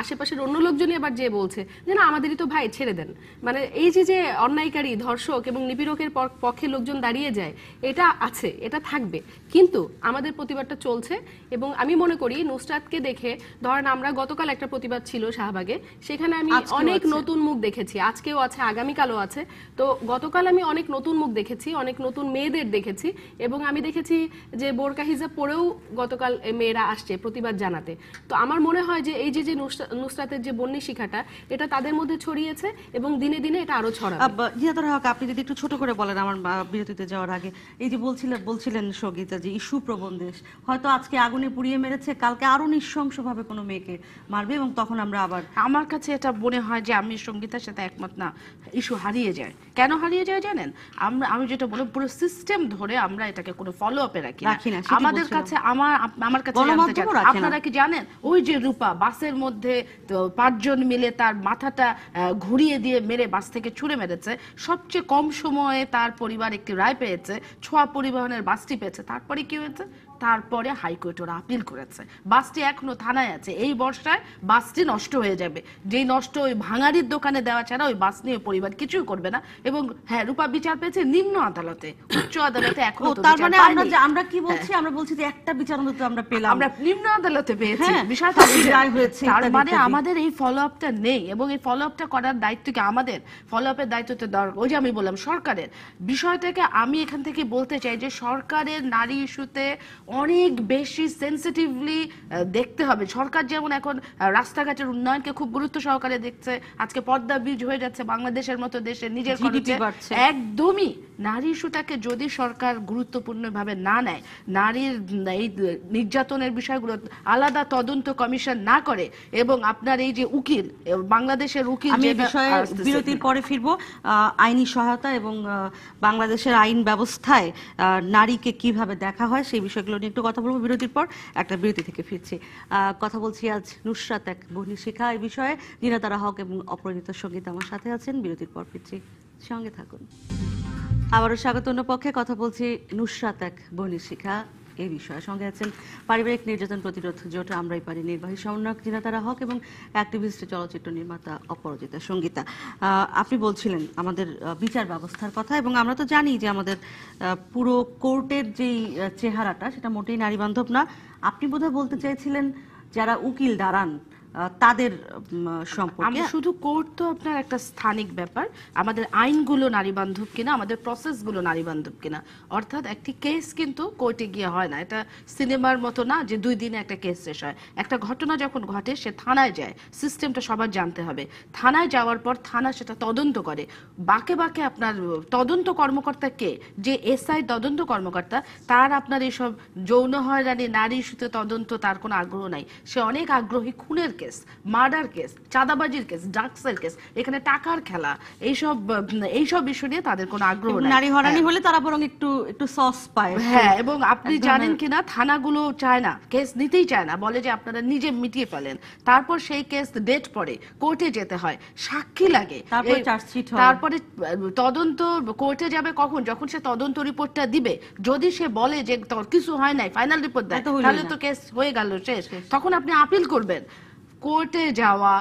আশেপাশের অন্য লোকজনই আবার যে বলছে যে না আমাদেরই তো ভাই, ছেড়ে দেন। মানে এই যে অন্যায়কারী, ধর্ষক এবং নিপীড়কের পক্ষে লোকজন দাঁড়িয়ে যায়, এটা আছে, এটা থাকবে, কিন্তু আমাদের প্রতিবাদটা চলছে। এবং আমি মনে করি নুসরাতকে দেখে, ধরেন আমরা গতকাল একটা প্রতিবাদ ছিল শাহবাগে, সেখানে আমি অনেক নতুন মুখ দেখেছি, আজকেও আছে, আগামীকালও আছে। তো গতকাল আমি অনেক নতুন মুখ দেখেছি, অনেক নতুন মেয়েদের দেখেছি, এবং আমি দেখেছি যে বোরকা হিজাব পরেও গতকাল মেয়েরা আসছে প্রতিবাদ জানাতে। তো আমার মনে হয় যে এই যে নুসরাতের যে বন্যী শিখাটা, এটা তাদের মধ্যে ছড়িয়েছে এবং দিনে দিনে এটা আরো ছড়াবে। জিয়াদুর হক, আপনি যদি একটু ছোট করে বলেন আমার বিরতিতে যাওয়ার আগে, এই যে বলছিলেন সঙ্গীতা যে ইস্যু প্রবণ দেশ, হয়তো আজকে আগুনে পুড়িয়ে মেরেছে, কালকে আরো নৃশংসভাবে কোনো মেয়েকে মারবে, এবং তখন আমরা আবার, আমার কাছে এটা মনে হয় যে আমি সঙ্গীতার সাথে একমত না, ইস্যু হারিয়ে যায়। কেন হারিয়ে যায় জানেন? আমি যেটা বলবো, পুরো সিস্টেম ধরে আমরা এটাকে কোনো ফলো আপে রাখি না। আমাদের কাছে আমার কাছে আপনারা কি জানেন, ওই যে রূপা বাসের মধ্যে 5 জন মিলে তার মাথাটা ঘুরিয়ে দিয়ে মেরে বাস থেকে ছুঁড়ে মেরেছে, সবচেয়ে কম সময়ে তার পরিবার একটি রায় পেয়েছে, ছোঁয়া পরিবহনের বাসটি পেয়েছে। তারপরে কি হয়েছে? তারপরে হাইকোর্ট ওরা আপিল করেছে, বাসটি এখনো থানায় আছে। এই বর্ষায় বাসটি নষ্ট হয়ে যাবে, যেই নষ্ট ওই ভাঙাড়ির দোকানে দেওয়া ছাড়া ওই বাস নিয়ে পরিবার কিছুই করবে না। এবং হ্যাঁ, রূপা বিচার পেয়েছে নিম্ন আদালতে, উচ্চ আদালতে এখনো তো তার মানে আমরা কি বলছি, আমরা বলছি যে একটা বিচার অন্তত আমরা পেলাম, আমরা নিম্ন আদালতে পেয়েছি, বিষয়টা রায় হয়েছে। তার মানে আমাদের এই ফলো আপটা নেই, এবং এই ফলো আপটা করার দায়িত্ব কি আমাদের? ফলো আপের দায়িত্ব তো দরকার, ওই যে আমি বললাম সরকারের। বিষয়টাকে আমি এখান থেকে বলতে চাই যে সরকারের নারী ইস্যুতে অনেক বেশি সেন্সিটিভলি দেখতে হবে। সরকার যেমন এখন রাস্তাঘাটের উন্নয়নকে খুব গুরুত্ব সহকারে দেখছে, আজকে পদ্মা ব্রিজ হয়ে যাচ্ছে বাংলাদেশের মতো দেশে নিজের খরচে, একদমই নারী ইস্যুটাকে যদি সরকার গুরুত্বপূর্ণভাবে না নেয়, নারীর এই নির্যাতনের বিষয়গুলো আলাদা তদন্ত কমিশন না করে, এবং আপনার এই যে উকিল, বাংলাদেশের উকিল, আমি এই বিষয়ে বিরতির পরে ফিরবো। আইনি সহায়তা এবং বাংলাদেশের আইন ব্যবস্থায় নারীকে কিভাবে দেখা হয় সেই বিষয়গুলো বিষয়গুলো নিয়ে একটু কথা বলবো বিরতির পর। একটা বিরতি থেকে ফিরছি। কথা বলছি আজ নুসরাত এক বহিনী শিখা এই বিষয়ে। নিরাতারা হক এবং অপরাজিতা সঙ্গীত আমার সাথে আছেন। বিরতির পর ফিরছি, সঙ্গে থাকুন। আবারও স্বাগত। অন্য পক্ষে কথা বলছি নুসরাত এক বহিনী শিখা এই বিষয়ে। সঙ্গে আছেন পারিবারিক নির্যাতন প্রতিরোধ জোট আমরাই পারি নির্বাহী সমন্বয়ক নিরাতারা হক এবং অ্যাক্টিভিস্ট চলচ্চিত্র নির্মাতা অপরাজিতা সঙ্গীতা। আপনি বলছিলেন আমাদের বিচার ব্যবস্থার কথা, এবং আমরা তো জানি যে আমাদের পুরো কোর্টের যেই চেহারাটা সেটা মোটেই নারী বান্ধব না। আপনি বোধহয় বলতে চাইছিলেন যারা উকিল দাঁড়ান তাদের সম্পর্কে। আমরা শুধু কোর্ট তো আপনার একটা স্থানিক ব্যাপার, আমাদের আইনগুলো নারী বান্ধব কিনা, আমাদের প্রসেসগুলো নারী বান্ধব কিনা। অর্থাৎ একটি কেস কিন্তু কোর্টে গিয়ে হয় না, এটা সিনেমার মতো না যে 2 দিনে একটা কেস শেষ হয়। একটা ঘটনা যখন ঘটে সে থানায় যায়, সিস্টেমটা সবার জানতে হবে। থানায় যাওয়ার পর থানা সেটা তদন্ত করে, বাকে বাকে আপনার তদন্ত কর্মকর্তা কে, যে এসআই তদন্ত কর্মকর্তা, তার আপনার এইসব যৌন হয়রানি নারী ইস্যুতে তদন্ত তার কোনো আগ্রহ নাই। সে অনেক আগ্রহী খুনের কেস, মার্ডার কেস, চাঁদাবাজির কেস, ড্রাগসের কেস, এখানে টাকার খেলা, এইসব ইস্যু নিয়ে তাদের কোনো আগ্রহ নেই। নারী হয়রানি হলে তারা বরং একটু সস পায়। হ্যাঁ, এবং আপনি জানেন কিনা থানাগুলো চায় না, কেস নিতেই চায় না, বলে যে আপনারা নিজে মিটিয়ে ফেলেন। তারপর সেই কেস ডেট পড়ে, কোর্টে যেতে হয়, সাক্ষী লাগে, তারপরে চার্জশিট হয়, তারপরে তদন্ত কোর্টে যাবে কখন, যখন সে তদন্ত রিপোর্টটা দিবে। যদি সে বলে যে কিছু হয় নাই, ফাইনাল রিপোর্ট দেয়, তাহলে তো কেস হয়ে গেল, শেষ। তখন আপনি আপিল করবেন। কোর্টে যাওয়া,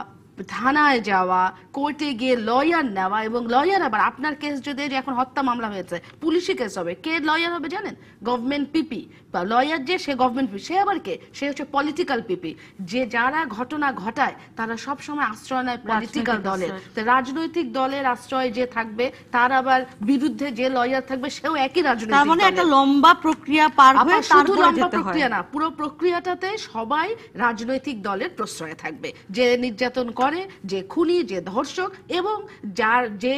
থানায় যাওয়া, কোর্টে গিয়ে লয়ার নেওয়া, এবং লয়ার আবার আপনার কেস যদি এখন হত্যা মামলা হয়েছে পুলিশি কেস হবে, কে লয়ার হবে জানেন? গভর্নমেন্ট পিপি বা লয়ার, যে সে গভর্নমেন্ট পিপি, সে আবার কে? সে হচ্ছে পলিটিক্যাল পিপি। যে যারা ঘটনা ঘটায় তারা সব সময় আশ্রয় নেয় পলিটিক্যাল দলের। রাজনৈতিক দলের আশ্রয় যে থাকবে তার আবার বিরুদ্ধে যে লয়ার থাকবে সেও একই রাজনৈতিক। তার মানে একটা লম্বা প্রক্রিয়া পার হয়ে শুধু লম্বা প্রক্রিয়া না, পুরো প্রক্রিয়াটাতে সবাই রাজনৈতিক দলের প্রশ্রয়ে থাকবে। যে নির্যাতন করে, যে খুনি, যে ধর্ষক, এবং যার যে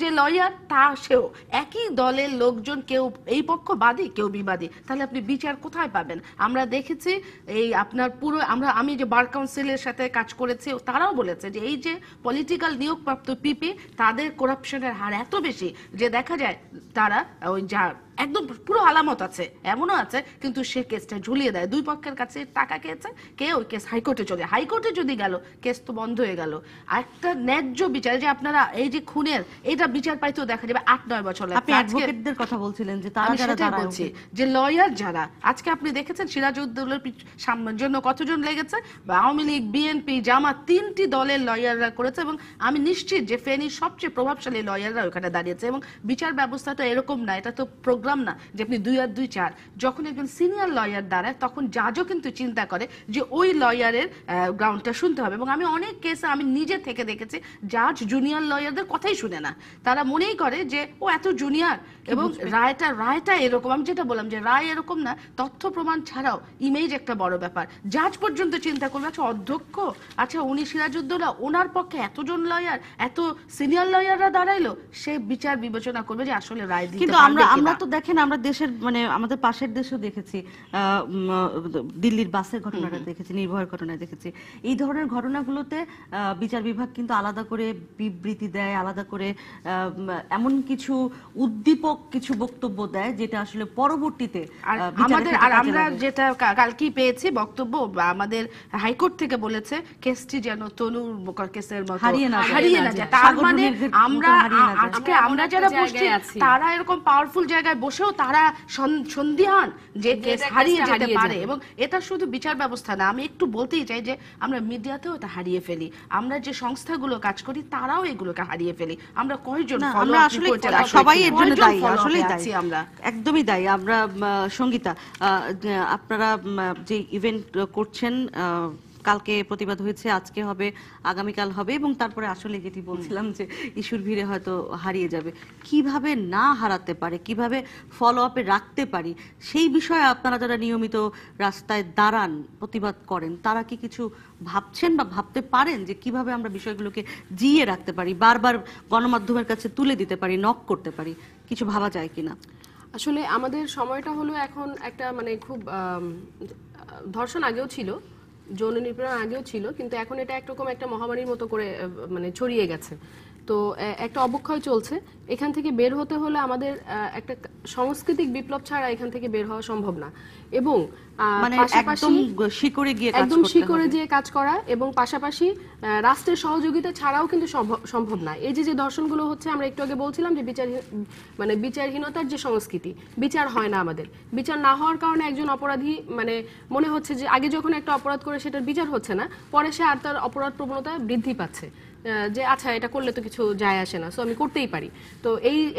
যে লয়ার, তা সেও একই দলের লোকজন, কেউ এই পক্ষ বাদী কেউ বিবাদী। তাহলে আপনি বিচার কোথায় পাবেন? আমরা দেখেছি এই আপনার পুরো আমি যে বার কাউন্সিলের সাথে কাজ করেছি, তারাও বলেছে যে এই যে পলিটিক্যাল নিয়োগপ্রাপ্ত পিপি, তাদের করাপশনের হার এত বেশি যে দেখা যায় তারা ওই যা একদম পুরো আলামত আছে, এমনও আছে, কিন্তু সে কেসটা ঝুলিয়ে দেয়। 2 পক্ষের কাছে টাকা খেয়েছে, কে ওই কেস হাইকোর্টে চলে, হাইকোর্টে যদি গেল কেস তো বন্ধ হয়ে গেল। একটা ন্যায্য বিচার, যে আপনারা এই যে খুনের এটা বিচার পাইতেও দেখা যাবে 8-9 বছর লাগে। আপনি অ্যাডভোকেটদের কথা বলছিলেন যে তারা যারা বলছি যে লয়ার যারা, আজকে আপনি দেখেছেন সিরাজউদ্দৌলার জন্য কতজন লেগেছে, বা আওয়ামী লীগ, বিএনপি, জামাত, 3টি দলের লয়াররা করেছে, এবং আমি নিশ্চিত যে ফেনীর সবচেয়ে প্রভাবশালী লয়াররা ওখানে দাঁড়িয়েছে। এবং বিচার ব্যবস্থাটা এরকম না, এটা তো প্রোগ্রাম না যে আপনি 2 আর 2 4। যখন একজন সিনিয়র লয়ার দাঁড়ায় তখন জাজও কিন্তু চিন্তা করে যে ওই লয়ারের গ্রাউন্ডটা শুনতে হবে। এবং আমি অনেক কেসে আমি নিজে থেকে দেখেছি জাজ জুনিয়র লয়ারদের কথাই শুনে না, তারা মনেই করে যে ও এত জুনিয়র, এবং রায়টা এরকম। আমি যেটা বললাম যে রায় এরকম না, তথ্য প্রমাণ ছাড়াও ইমেজ একটা বড় ব্যাপার। জাজ পর্যন্ত চিন্তা করবে, আচ্ছা অধ্যক্ষ, আচ্ছা উনি সিরাজউদ্দৌলা, ওনার পক্ষে এতজন লয়ার, এত সিনিয়র লয়াররা দাঁড়াইলো, সে বিচার বিবেচনা করবে যে আসলে রায় দিতে পারবে কিনা। আমরা তো দেখেন, আমরা দেশের মানে আমাদের পাশের দেশেও দেখেছি, দিল্লির বাসের ঘটনাটা দেখেছি, নির্ভয়ের ঘটনা দেখেছি। এই ধরনের ঘটনাগুলোতে বিচার বিভাগ কিন্তু আলাদা করে বিবৃতি দেয়, আলাদা করে এমন কিছু উদ্দীপক কিছু বক্তব্য দেয় যেটা আসলে পরবর্তীতে আমরা যেটা কালকেই পেয়েছি বক্তব্য, আমাদের হাইকোর্ট থেকে বলেছে কেসটি যেন তনুর কেসের মতো হারিয়ে না যায়। তার মানে আমরা যারা বসছি তারা এরকম পাওয়ারফুল জায়গায় বসেও তারা সন্দিহান যে কেস হারিয়ে যেতে পারে। এবং এটা শুধু বিচার ব্যবস্থা না, আমি একটু বলতেই চাই যে আমরা মিডিয়াতেও এটা হারিয়ে ফেলি, আমরা যে সংস্থাগুলো কাজ করি তারাও এগুলোকে হারিয়ে ফেলি। আমরা কয়জন সবাই এর জন্য দায়ী, আসলেই দায়ী, আমরা একদমই দায়ী। আমরা সঙ্গীতা, আপনারা যে ইভেন্ট করছেন, কালকে প্রতিবাদ হয়েছে, আজকে হবে, আগামীকাল হবে, এবং তারপরে আসলে যেটি বলছিলাম যে ইস্যুর ভিড়ে হয়তো হারিয়ে যাবে, কিভাবে না হারাতে পারে, কিভাবে ফলো আপে রাখতে পারি, সেই বিষয়ে আপনারা যারা নিয়মিত রাস্তায় দাঁড়ান, প্রতিবাদ করেন, তারা কি কিছু ভাবছেন বা ভাবতে পারেন যে কিভাবে আমরা বিষয়গুলোকে জিয়ে রাখতে পারি, বারবার গণমাধ্যমের কাছে তুলে দিতে পারি, নক করতে পারি, কিছু ভাবা যায় কিনা? আসলে আমাদের সময়টা হলো এখন একটা মানে খুব ধর্ষণ আগেও ছিল, যৌন নিপীড়ন আগেও ছিল, কিন্তু এখন এটা একরকম একটা মহামারীর মতো করে মানে ছড়িয়ে গেছে। তো একটা অবক্ষয় চলছে। এখান থেকে বের হতে হলে আমাদের একটা সাংস্কৃতিক বিপ্লব ছাড়া এখান থেকে বের হওয়া সম্ভব না। এবং মানে পাশাপাশি একদম শিকড়ে গিয়ে কাজ একদম করতে শিকড়ে হবে। যে কাজ করা, এবং পাশাপাশি রাষ্ট্রের সহযোগিতা ছাড়াও কিন্তু সম্ভব না। এই যে ধর্ষণগুলো হচ্ছে, আমরা একটু আগে বলছিলাম যে বিচারহীনতার যে সংস্কৃতি, বিচার হয় না আমাদের। বিচার না হওয়ার কারণে একজন অপরাধী মানে মনে হচ্ছে যে আগে যখন একটা অপরাধ করে সেটার বিচার হচ্ছে না, পরে সে আর তার অপরাধ প্রবণতা বৃদ্ধি পাচ্ছে, যে আচ্ছা এটা করলে তো কিছু যায় আসে না, সো আমি করতেই পারি। তো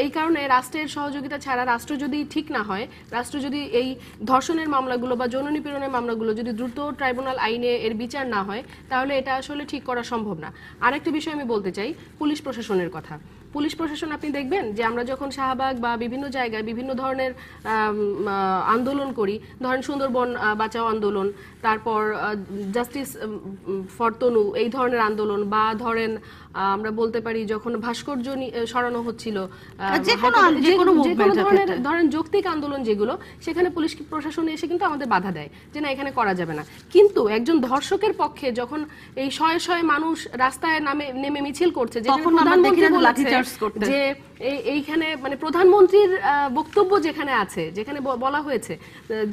এই কারণে রাষ্ট্রের সহযোগিতা ছাড়া, রাষ্ট্র যদি ঠিক না হয়, রাষ্ট্র যদি এই ধর্ষণের মামলাগুলো বা যৌন নিপীড়নের মামলাগুলো যদি দ্রুত ট্রাইব্যুনাল আইনে এর বিচার না হয়, তাহলে এটা আসলে ঠিক করা সম্ভব না। আরেকটা বিষয় আমি বলতে চাই, পুলিশ প্রশাসনের কথা। পুলিশ প্রশাসন আপনি দেখবেন যে আমরা যখন শাহবাগ বা বিভিন্ন জায়গায় বিভিন্ন ধরনের আন্দোলন করি, ধরেন সুন্দরবন বাঁচাও আন্দোলন, তারপর জাস্টিস ফর তনু, এই ধরনের আন্দোলন, বা ধরেন আমরা বলতে পারি যখন ভাস্কর্য সরানো হচ্ছিল, যে কোনো ধরনের ধরেন যৌক্তিক আন্দোলন যেগুলো, সেখানে পুলিশ প্রশাসন এসে কিন্তু আমাদের বাধা দেয় যে না, এখানে করা যাবে না। কিন্তু একজন ধর্ষকের পক্ষে যখন এই শয়ে শয়ে মানুষ রাস্তায় নেমে মিছিল করছে, যেখানে প্রধানমন্ত্রী বলেছে যে এইখানে মানে প্রধানমন্ত্রীর বক্তব্য যেখানে আছে, যেখানে বলা হয়েছে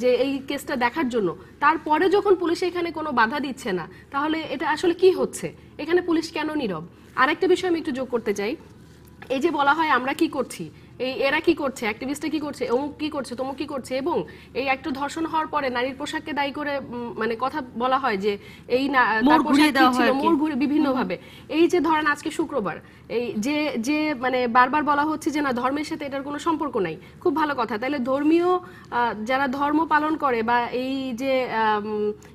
যে এই কেসটা দেখার জন্য, তারপরে যখন পুলিশ এখানে কোনো বাধা দিচ্ছে না, তাহলে এটা আসলে কি হচ্ছে? এখানে পুলিশ কেন নীরব? আরেকটা বিষয় আমি একটু যোগ করতে চাই। এই যে বলা হয় আমরা কি করছি, এরা কি করছে, অ্যাক্টিভিস্টরা কি করছে, অমুক কি করছে, তমুক কি করছে, এবং এই একটা ধর্ষণ হওয়ার পরে নারীর পোশাককে দায়ী করে মানে কথা বলা হয় যে এই না তার পোশাক কি ছিল, মোড় ঘুরে বিভিন্ন ভাবে। এই যে ধরেন আজকে শুক্রবার, এই যে মানে বারবার বলা হচ্ছে যে না, ধর্মের সাথে এটার কোনো সম্পর্ক নাই। খুব ভালো কথা, তাহলে ধর্মীয় যারা ধর্ম পালন করে, বা এই যে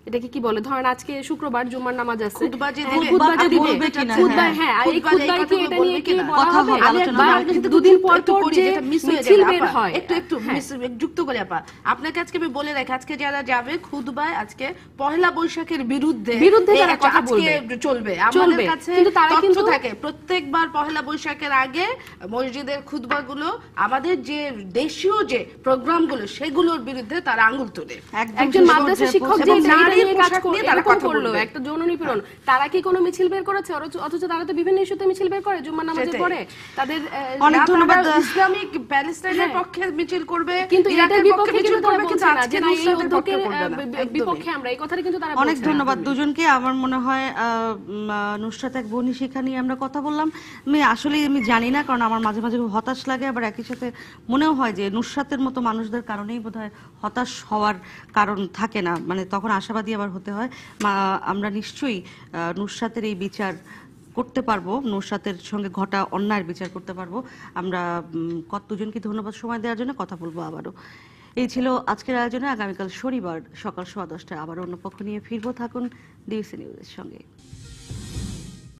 এটাকে কি বলে, ধরেন আজকে শুক্রবার জুম্মার নামাজ আছে, খুতবা হ্যাঁ, এই খুতবায় কি এটা নিয়ে কি বলা হবে? দুদিন পর পর যে মিছিল বের হয়, একটু যুক্ত করে আপা, আপনাকে আজকে আমি বলে রাখি, আজকে যারা যাবে খুতবায়, আজকে পহেলা বৈশাখের বিরুদ্ধে তারা কথা বলবে, চলবে। আমাদের কাছে তথ্য থাকে প্রত্যেকবার পহেলা বৈশাখের আগে মসজিদের খুতবাগুলো, আমাদের যে দেশীয় যে প্রোগ্রামগুলো, সেগুলোর বিরুদ্ধে তারা আঙ্গুল তোলে। একজন মাদ্রাসা শিক্ষক যে নারীর কাজ করে তারা কথা বললো, একটা যৌন নিপীড়ন, তারা কি কোনো মিছিল বের করেছে? অথচ তারা তো বিভিন্ন ইস্যুতে মিছিল বের করে, জুম্মার নামাজের পরে। তাদের অনেক ধন্যবাদ। ইসলামিক প্যালেস্টাইনের পক্ষে মিছিল করবে, কিন্তু এটার বিপক্ষে মিছিল কিন্তু করবে, তারা কিন্তু বলছে না আজকে যে না, এই নুসরাতের পক্ষে উদ্যোগের করবে না। বিপক্ষে আমরা, এই কথাটা কিন্তু তারা অনেক বলছে না। ধন্যবাদ দুজনকে। আমার মনে হয় নুসরাত এক বনি শিক্ষা নিয়ে আমরা কথা বললাম। আমি জানি না, কারণ আমার মাঝে মাঝে খুব হতাশ লাগে, আবার একই সাথে মনেও হয় যে নুসরাতের মতো মানুষদের কারণেই বোধহয় হতাশ হওয়ার কারণ থাকে না, মানে তখন আশাবাদী আবার হতে হয়। আমরা নিশ্চয়ই নুসরাতের এই বিচার করতে পারবো, নুসরাতের সঙ্গে ঘটা অন্যায়ের বিচার করতে পারবো। আমরা দুজনকে ধন্যবাদ সময় দেওয়ার জন্য। কথা বলবো আবারও। এই ছিল আজকের আয়োজনে। আগামীকাল শনিবার সকাল 10:15 আবার অন্য পক্ষ নিয়ে ফিরবো। থাকুন ডিবিসি নিউজের সঙ্গে।